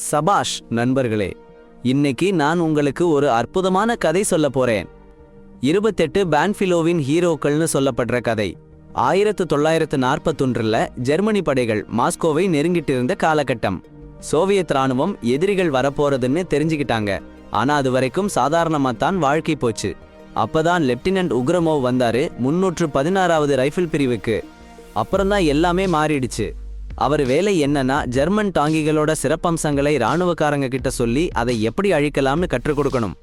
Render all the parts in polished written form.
சபாஷ் நண்பர்களே, இன்னைக்கு நான் உங்களுக்கு ஒரு அற்புதமான கதை சொல்ல போறேன். 28 பான்ஃபிலோவின் ஹீரோக்கள்னு சொல்லப்படுற கதை. 1941 ஜெர்மனி படைகள் மாஸ்கோவை நெருங்கிட்டு இருந்த காலகட்டம். சோவியத் ராணுவம் எதிரிகள் வரப்போறதுன்னு தெரிஞ்சுக்கிட்டாங்க. ஆனா அது வரைக்கும் சாதாரணமாத்தான் வாழ்க்கை போச்சு. அப்பதான் லெப்டினன்ட் உக்ரமோவ் வந்தாரு 316வது ரைஃபிள் பிரிவுக்கு. அப்புறம்தான் எல்லாமே மாறிடுச்சு. அவர் வேலை என்னன்னா, ஜெர்மன் டாங்கிகளோட சிறப்பம்சங்களை இராணுவக்காரங்க கிட்ட சொல்லி அதை எப்படி அழிக்கலாம்னு கற்றுக் கொடுக்கணும்.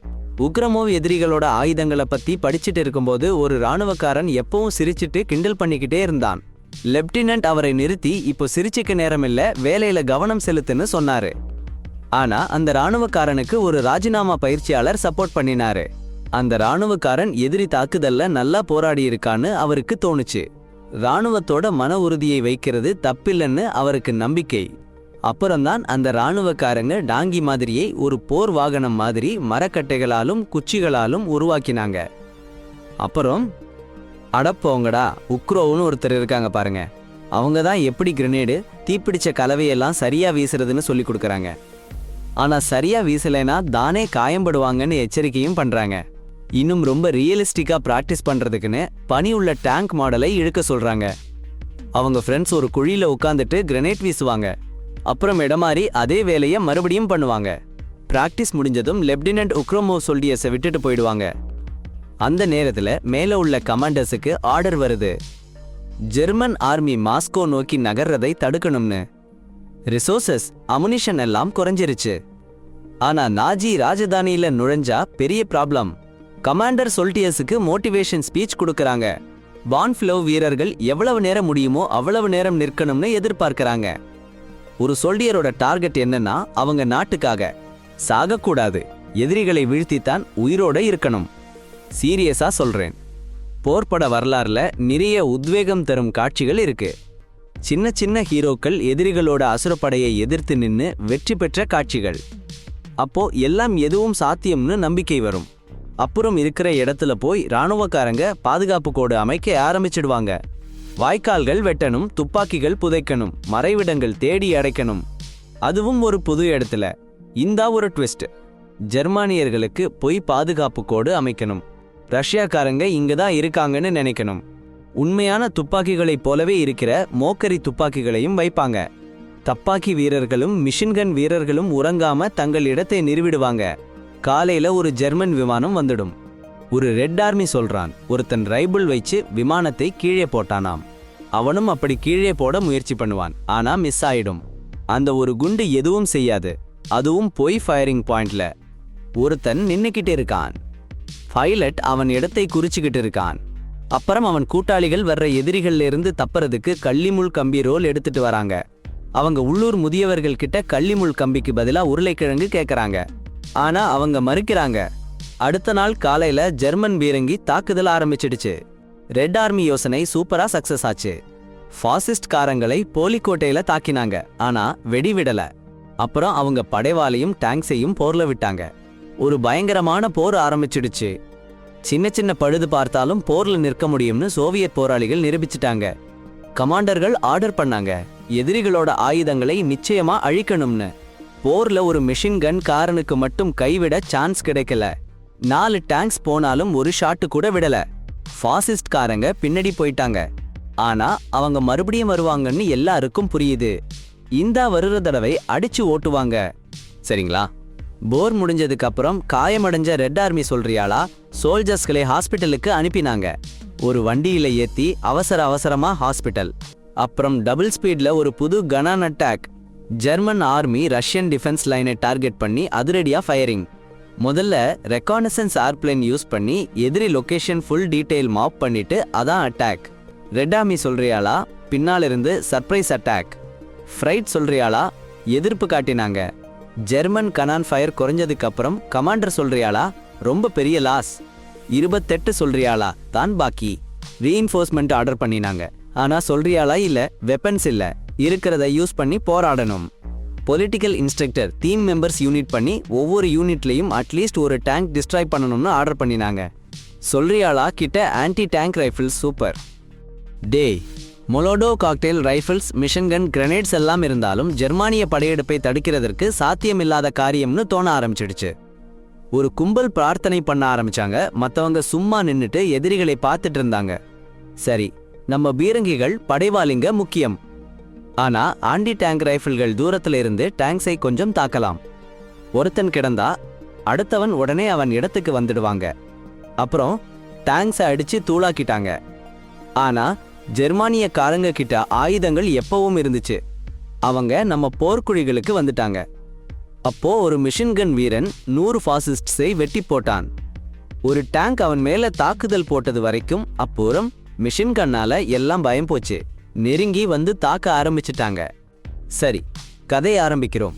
உக்ரமோவ் எதிரிகளோட ஆயுதங்களை பத்தி படிச்சுட்டு இருக்கும்போது ஒரு இராணுவக்காரன் எப்பவும் சிரிச்சிட்டு கிண்டல் பண்ணிக்கிட்டே இருந்தான். லெப்டினன்ட் அவரை நிறுத்தி, இப்போ சிரிச்சுக்க நேரம் இல்ல, வேலையில கவனம் செலுத்துன்னு சொன்னாரு. ஆனா அந்த இராணுவக்காரனுக்கு ஒரு ராஜினாமா பயிற்சியாளர் சப்போர்ட் பண்ணினாரு. அந்த இராணுவக்காரன் எதிரி தாக்குதல்ல நல்லா போராடி இருக்கான்னு அவருக்கு தோணுச்சு. இராணுவத்தோட மன உறுதியை வைக்கிறது தப்பில்லைன்னு அவருக்கு நம்பிக்கை. அப்புறம்தான் அந்த இராணுவக்காரங்க டாங்கி மாதிரியே ஒரு போர் வாகனம் மாதிரி மரக்கட்டைகளாலும் குச்சிகளாலும் உருவாக்கினாங்க. அப்புறம் அடப்போங்கடா, உக்ரோவ்னு ஒருத்தர் இருக்காங்க பாருங்க. அவங்க தான் எப்படி கிரெனேடு, தீப்பிடிச்ச கலவையெல்லாம் சரியா வீசுறதுன்னு சொல்லி கொடுக்குறாங்க. ஆனா சரியா வீசலைனா தானே காயம்படுவாங்கன்னு எச்சரிக்கையும் பண்றாங்க. இன்னும் ரொம்ப ரியலிஸ்டிக்கா பிராக்டிஸ் பண்றதுக்குன்னு பனி உள்ள டேங்க் மாடலை இழுக்க சொல்றாங்க. அவங்க ஃப்ரெண்ட்ஸ் ஒரு குழியில உட்காந்துட்டு கிரெனேட் வீசுவாங்க. அப்புறம் இடமாறி அதே வேலையை மறுபடியும் பண்ணுவாங்க. பிராக்டிஸ் முடிஞ்சதும் லெப்டினன்ட் உக்ரமோவ் சோல்டியர்ஸை விட்டுட்டு போயிடுவாங்க. அந்த நேரத்துல மேல உள்ள கமாண்டர்ஸுக்கு ஆர்டர் வருது, ஜெர்மன் ஆர்மி மாஸ்கோ நோக்கி நகர்றதை தடுக்கணும்னு. ரிசோர்சஸ், அமுனிஷன் எல்லாம் குறைஞ்சிருச்சு. ஆனா நாஜி ராஜதானியில நுழைஞ்சா பெரிய ப்ராப்ளம். கமாண்டர் சோல்டியர்ஸுக்கு மோட்டிவேஷன் ஸ்பீச் கொடுக்கறாங்க. பான்ஃபிலோ வீரர்கள் எவ்வளவு நேரம் முடியுமோ அவ்வளவு நேரம் நிற்கணும்னு எதிர்பார்க்கறாங்க. ஒரு சோல்டியரோட டார்கெட் என்னன்னா, அவங்க நாட்டுக்காக சாகக்கூடாது, எதிரிகளை வீழ்த்தித்தான் உயிரோட இருக்கணும். சீரியஸா சொல்றேன். போர்ப்பட வரலாறுல நிறைய உத்வேகம் தரும் காட்சிகள் இருக்கு. சின்ன சின்ன ஹீரோக்கள் எதிரிகளோட அசுரப்படையை எதிர்த்து நின்னு வெற்றி பெற்ற காட்சிகள். அப்போ எல்லாம் எதுவும் சாத்தியம்னு நம்பிக்கை வரும். அப்புறம் இருக்கிற இடத்துல போய் இராணுவக்காரங்க பாதுகாப்பு கோடு அமைக்க ஆரம்பிச்சிடுவாங்க. வாய்க்கால்கள் வெட்டணும், துப்பாக்கிகள் புதைக்கணும், மறைவிடங்கள் தேடி அடைக்கணும். அதுவும் ஒரு புது இடத்துல. இந்த ஒரு ட்விஸ்ட், ஜெர்மானியர்களுக்கு போய் பாதுகாப்பு கோடு அமைக்கணும். ரஷ்யாக்காரங்க இங்கதான் இருக்காங்கன்னு நினைக்கணும். உண்மையான துப்பாக்கிகளைப் போலவே இருக்கிற மோக்கரி துப்பாக்கிகளையும் வைப்பாங்க. தப்பாக்கி வீரர்களும் மிஷின்கன் வீரர்களும் உறங்காம தங்கள் இடத்தை நிறுவிடுவாங்க. காலையில ஒரு ஜெர்மன் விமானம் வந்துடும். ஒரு ரெட் ஆர்மி சொல்றான், ஒருத்தன் ரைபிள் வச்சு விமானத்தை கீழே போட்டானாம். அவனும் அப்படி கீழே போட முயற்சி பண்ணுவான். ஆனா மிஸ் ஆயிடும். அந்த ஒரு குண்டு எதுவும் செய்யாது. அதுவும் போய் ஃபயரிங் பாயிண்ட்ல ஒருத்தன் நின்னுக்கிட்டு இருக்கான். பைலட் அவன் இடத்தை குறிச்சுக்கிட்டு இருக்கான். அப்புறம் அவன் கூட்டாளிகள் வர்ற எதிரிகள்ல இருந்து தப்புறதுக்கு கள்ளிமுள் கம்பி ரோல் எடுத்துட்டு வராங்க. அவங்க உள்ளூர் முதியவர்கள் கிட்ட கள்ளிமுள் கம்பிக்கு பதிலா உருளைக்கிழங்கு கேட்கறாங்க. ஆனா அவங்க மறுக்கிறாங்க. அடுத்த நாள் காலையில ஜெர்மன் பீரங்கி தாக்குதல் ஆரம்பிச்சிடுச்சு. ரெட் ஆர்மி யோசனை சூப்பரா சக்சஸ் ஆச்சு. ஃபாசிஸ்ட் காரங்களை போலிக்கோட்டையில தாக்கினாங்க. ஆனா வெடி விடல. அப்புறம் அவங்க படைவாளையும் டேங்க்ஸையும் போர்ல விட்டாங்க. ஒரு பயங்கரமான போர் ஆரம்பிச்சிடுச்சு. சின்ன சின்ன பழுது பார்த்தாலும் போர்ல நிற்க முடியும்னு சோவியத் போராளிகள் நிரூபிச்சிட்டாங்க. கமாண்டர்கள் ஆர்டர் பண்ணாங்க, எதிரிகளோட ஆயுதங்களை நிச்சயமா அழிக்கணும்னு. போர்ல ஒரு மிஷின் கன் காரனுக்கு மட்டும் கைவிட சான்ஸ் கிடைக்கல. 4 டேங்க்ஸ் போனாலும் ஒரு ஷாட்டு கூட விடல. ஃபாசிஸ்ட் காரங்க பின்னாடி போயிட்டாங்க. ஆனா அவங்க மறுபடியும் வருவாங்கன்னு எல்லாருக்கும் புரியுது. இந்த வருற தடவை அடிச்சு ஓட்டுவாங்க. சரிங்களா? போர் முடிஞ்சதுக்கு அப்புறம் காயமடைஞ்ச ரெட் ஆர்மி சொல்றியாளா சோல்ஜர்ஸ்களை ஹாஸ்பிட்டலுக்கு அனுப்பினாங்க. ஒரு வண்டியில ஏத்தி அவசரமா ஹாஸ்பிட்டல். அப்புறம் டபுள் ஸ்பீட்ல ஒரு புது Canaan attack. German army Russian defence லைனை டார்கெட் பண்ணி அதிரடியா ஃபயரிங். முதல்ல ரெகானசன்ஸ் ஏர்பிளேன் யூஸ் பண்ணி எதிரி லொகேஷன் ஃபுல் டீடைல் மாப் பண்ணிட்டு அதான் அட்டாக். ரெட் ஆர்மி சொல்றியாளா பின்னாலிருந்து சர்ப்ரைஸ் அட்டாக். ஃப்ரைட் சொல்றியாளா எதிர்ப்பு காட்டினாங்க. ஜெர்மன் கனான் ஃபயர் குறைஞ்சதுக்கு அப்புறம் கமாண்டர் சொல்றியாளா ரொம்ப பெரிய லாஸ். 28 சொல்றியாளா தான் பாக்கி. ரீஇன்ஃபோர்ஸ்மெண்ட் ஆர்டர் பண்ணினாங்க. ஆனா சொல்றியாளா இல்ல வெப்பன்ஸ் இல்ல, இருக்கிறத யூஸ் பண்ணி போராடணும். Political instructor team members unit பண்ணி ஒவ்வொரு யூனிட்லையும் அட்லீஸ்ட் ஒரு டேங்க் டிஸ்ட்ராய் பண்ணணும்னு ஆர்டர் பண்ணினாங்க. சொல்றியாளா கிட்ட ஆன்டி டேங்க் ரைஃபிள் சூப்பர். டேய், மொலோடோ காக்டெயில் ரைஃபிள்ஸ், மிஷன் கன், கிரெனேட்ஸ் எல்லாம் இருந்தாலும் ஜெர்மானிய படையெடுப்பை தடுக்கிறதற்கு சாத்தியமில்லாத காரியம்னு தோண ஆரம்பிச்சிடுச்சு. ஒரு கும்பல் பிரார்த்தனை பண்ண ஆரம்பிச்சாங்க. மற்றவங்க சும்மா நின்னுட்டு எதிரிகளை பார்த்துட்டு இருந்தாங்க. சரி, நம்ம பீரங்கிகள் படைவாளிங்க முக்கியம். ஆனா ஆன்டி டேங்க் ரைஃபிள்கள் தூரத்துல இருந்து டேங்க்ஸை கொஞ்சம் தாக்கலாம். ஒருத்தன் கிடந்தா அடுத்தவன் உடனே அவன் இடத்துக்கு வந்துடுவாங்க. அப்புறம் டேங்க்ஸை அடிச்சு தூளாக்கிட்டாங்க. ஆனா ஜெர்மானியக்காரங்க கிட்ட ஆயுதங்கள் எப்பவும் இருந்துச்சு. அவங்க நம்ம போர்க்குழிகளுக்கு வந்துட்டாங்க. அப்போ ஒரு மிஷின்கன் வீரன் 100 ஃபாசிஸ்ட்ஸை வெட்டி போட்டான். ஒரு டேங்க் அவன் மேல தாக்குதல் போட்டது வரைக்கும் அப்புறம் மிஷின்கன்னால எல்லாம் பயம் போச்சு. நெருங்கி வந்து தாக்க ஆரம்பிச்சிட்டாங்க. சரி, கதை ஆரம்பிக்கிறோம்.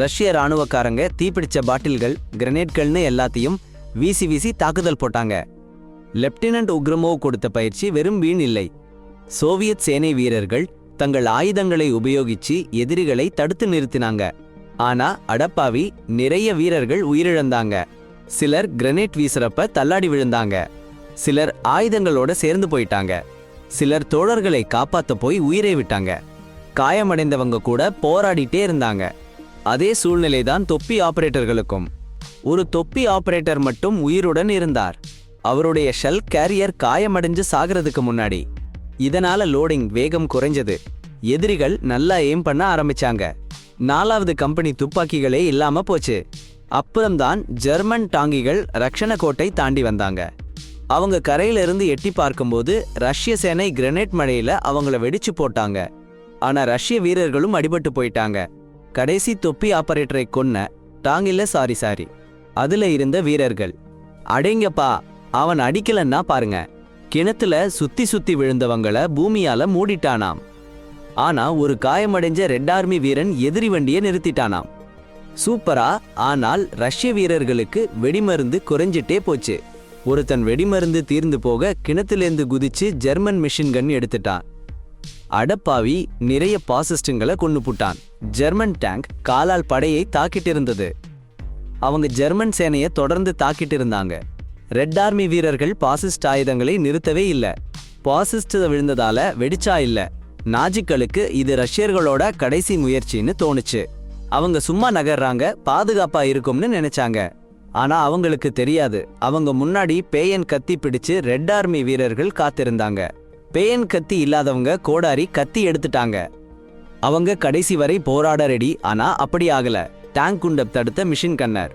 ரஷ்ய இராணுவக்காரங்க தீப்பிடிச்ச பாட்டில்கள், கிரனேட்கள்னு எல்லாத்தையும் வீசி வீசி தாக்குதல் போட்டாங்க. லெப்டினன்ட் உக்ரமோவ் கொடுத்த பயிற்சி வெறும் வீண் இல்லை. சோவியத் சேனை வீரர்கள் தங்கள் ஆயுதங்களை உபயோகிச்சு எதிரிகளை தடுத்து நிறுத்தினாங்க. ஆனா அடப்பாவி, நிறைய வீரர்கள் உயிரிழந்தாங்க. சிலர் கிரனேட் வீசுறப்ப தள்ளாடி விழுந்தாங்க. சிலர் ஆயுதங்களோட சேர்ந்து போயிட்டாங்க. சிலர் தோழர்களை காப்பாத்த போய் உயிரை விட்டாங்க. காயமடைந்தவங்க கூட போராடிட்டே இருந்தாங்க. அதே சூழ்நிலைதான் தொப்பி ஆபரேட்டர்களுக்கும். ஒரு தொப்பி ஆபரேட்டர் மட்டும் உயிருடன் இருந்தார். அவருடைய ஷெல் கேரியர் காயமடைஞ்சு சாகிறதுக்கு முன்னாடி. இதனால லோடிங் வேகம் குறைஞ்சது. எதிரிகள் நல்லா எய்ம் பண்ண ஆரம்பிச்சாங்க. 4வது கம்பெனி துப்பாக்கிகளே இல்லாம போச்சு. அப்புறம்தான் ஜெர்மன் டாங்கிகள் ரக்ஷண கோட்டை தாண்டி வந்தாங்க. அவங்க கரையிலிருந்து எட்டி பார்க்கும்போது ரஷ்ய சேனை கிரெனேட் மழையில அவங்கள வெடிச்சு போட்டாங்க. ஆனா ரஷ்ய வீரர்களும் அடிபட்டு போயிட்டாங்க. கடைசி தொப்பி ஆபரேட்டரை கொன்ன டாங்கில சாரி அதுல இருந்த வீரர்கள், அடேங்கப்பா, அவன் அடிக்கலன்னா பாருங்க, கிணத்துல சுத்தி சுத்தி விழுந்தவங்கள பூமியால மூடிட்டானாம். ஆனா ஒரு காயமடைஞ்ச ரெட் ஆர்மி வீரன் எதிரி வண்டியை நிறுத்திட்டானாம். சூப்பரா. ஆனால் ரஷ்ய வீரர்களுக்கு வெடிமருந்து குறைஞ்சிட்டே போச்சு. ஒருத்தன் வெடிமருந்து தீர்ந்து போக கிணத்துலேருந்து குதிச்சு ஜெர்மன் மிஷின் கன் எடுத்துட்டான். அடப்பாவி, நிறைய பாசிஸ்டுங்களை கொன்னு புட்டான். ஜெர்மன் டேங்க் காலால் படையை தாக்கிட்டு இருந்தது. அவங்க ஜெர்மன் சேனையை தொடர்ந்து தாக்கிட்டு இருந்தாங்க. ரெட் ஆர்மி வீரர்கள் பாசிஸ்ட் ஆயுதங்களை நிறுத்தவே இல்ல. பாசிஸ்ட் விழுந்ததால வெடிச்சா இல்ல. நாஜிக்களுக்கு இது ரஷ்யர்களோட கடைசி முயற்சின்னு தோணுச்சு. அவங்க சும்மா நகர்றாங்க, பாதுகாப்பா இருக்கும்னு நினைச்சாங்க. ஆனா அவங்களுக்கு தெரியாது, அவங்க முன்னாடி பேயன் கத்தி பிடிச்சு ரெட் ஆர்மி வீரர்கள் காத்திருந்தாங்க. பேயன் கத்தி இல்லாதவங்க கோடாரி கத்தி எடுத்துட்டாங்க. அவங்க கடைசி வரை போராட ரெடி. ஆனா அப்படி ஆகல. டேங்க் குண்ட தடுத்த மிஷின் கன்னர்